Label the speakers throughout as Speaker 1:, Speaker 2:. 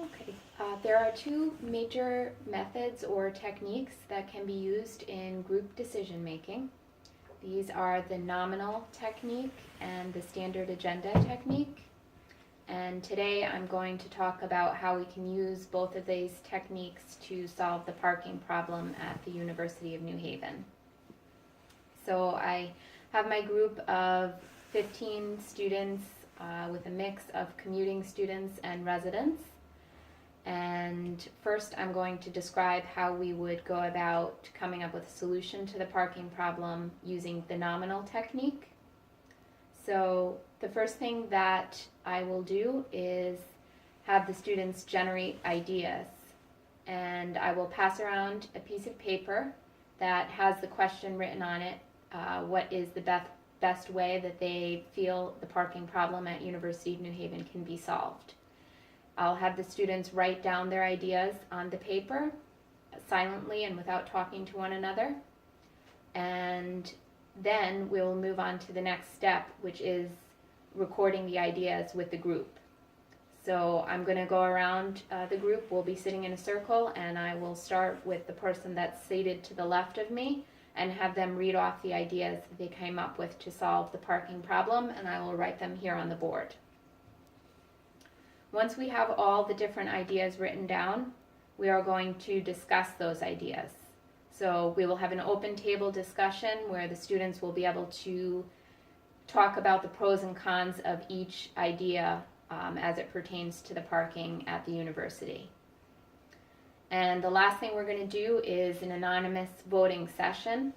Speaker 1: Okay. There are two major methods or techniques that can be used in group decision making. These are the nominal technique and the standard agenda technique. And today I'm going to talk about how we can use both of these techniques to solve the parking problem at the University of New Haven. So I have my group of 15 students with a mix of commuting students and residents. And first I'm going to describe how we would go about coming up with a solution to the parking problem using the nominal technique. So the first thing that I will do is have the students generate ideas, and I will pass around a piece of paper that has the question written on it. What is the best way that they feel the parking problem at University of New Haven can be solved? I'll have the students write down their ideas on the paper silently and without talking to one another. And then we'll move on to the next step, which is recording the ideas with the group. So I'm going to go around the group. We'll be sitting in a circle, and I will start with the person that's seated to the left of me and have them read off the ideas that they came up with to solve the parking problem, and I will write them here on the board. Once we have all the different ideas written down, we are going to discuss those ideas. So we will have an open table discussion where the students will be able to talk about the pros and cons of each idea as it pertains to the parking at the university. And the last thing we're going to do is an anonymous voting session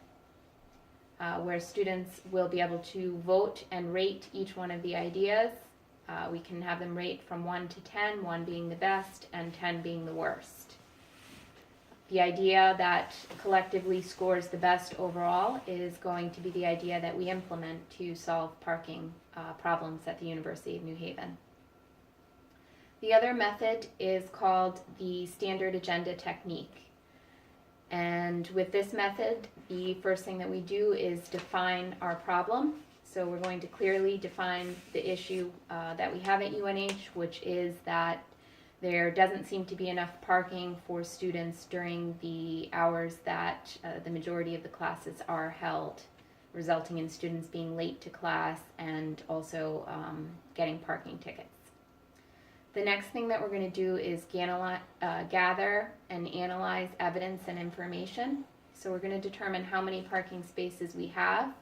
Speaker 1: where students will be able to vote and rate each one of the ideas. We can have them rate from 1 to 10, 1 being the best and 10 being the worst. The idea that collectively scores the best overall is going to be the idea that we implement to solve parking problems at the University of New Haven. The other method is called the standard agenda technique. And with this method, the first thing that we do is define our problem. So we're going to clearly define the issue that we have at UNH, which is that there doesn't seem to be enough parking for students during the hours that the majority of the classes are held, resulting in students being late to class and also getting parking tickets. The next thing that we're going to do is gather and analyze evidence and information. So we're going to determine how many parking spaces we have,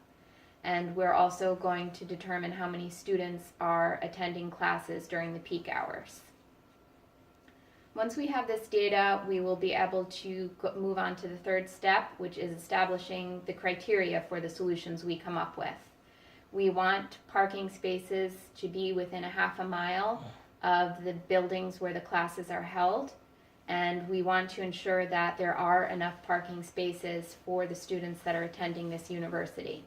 Speaker 1: and we're also going to determine how many students are attending classes during the peak hours. Once we have this data, we will be able to move on to the third step, which is establishing the criteria for the solutions we come up with. We want parking spaces to be within a half a mile of the buildings where the classes are held, and we want to ensure that there are enough parking spaces for the students that are attending this university.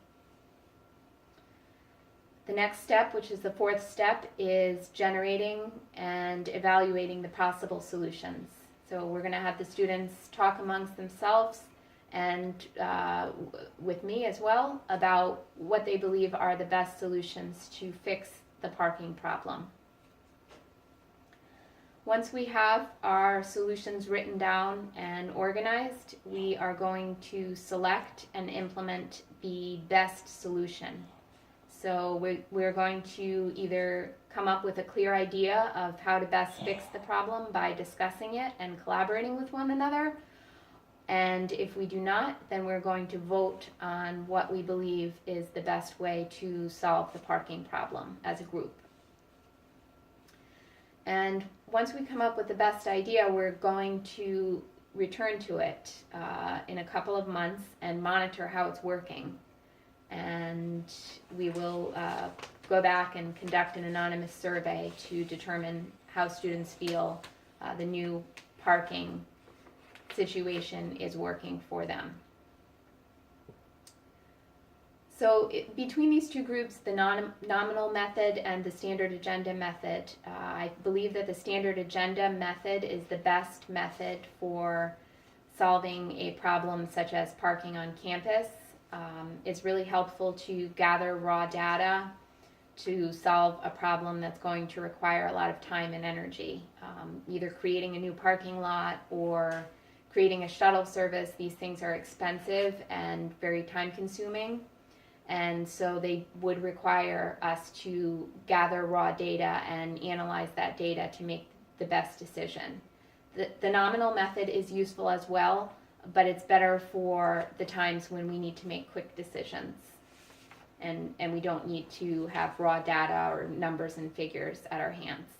Speaker 1: The next step, which is the fourth step, is generating and evaluating the possible solutions. So we're going to have the students talk amongst themselves and with me as well about what they believe are the best solutions to fix the parking problem. Once we have our solutions written down and organized, we are going to select and implement the best solution. So we're going to either come up with a clear idea of how to best fix the problem by discussing it and collaborating with one another. And if we do not, then we're going to vote on what we believe is the best way to solve the parking problem as a group. And once we come up with the best idea, we're going to return to it in a couple of months and monitor how it's working. And we will go back and conduct an anonymous survey to determine how students feel the new parking situation is working for them. So between these two groups, the nominal method and the standard agenda method, I believe that the standard agenda method is the best method for solving a problem such as parking on campus. It's really helpful to gather raw data to solve a problem that's going to require a lot of time and energy, either creating a new parking lot or creating a shuttle service. These things are expensive and very time consuming, and so they would require us to gather raw data and analyze that data to make the best decision. The nominal method is useful as well, but it's better for the times when we need to make quick decisions and we don't need to have raw data or numbers and figures at our hands.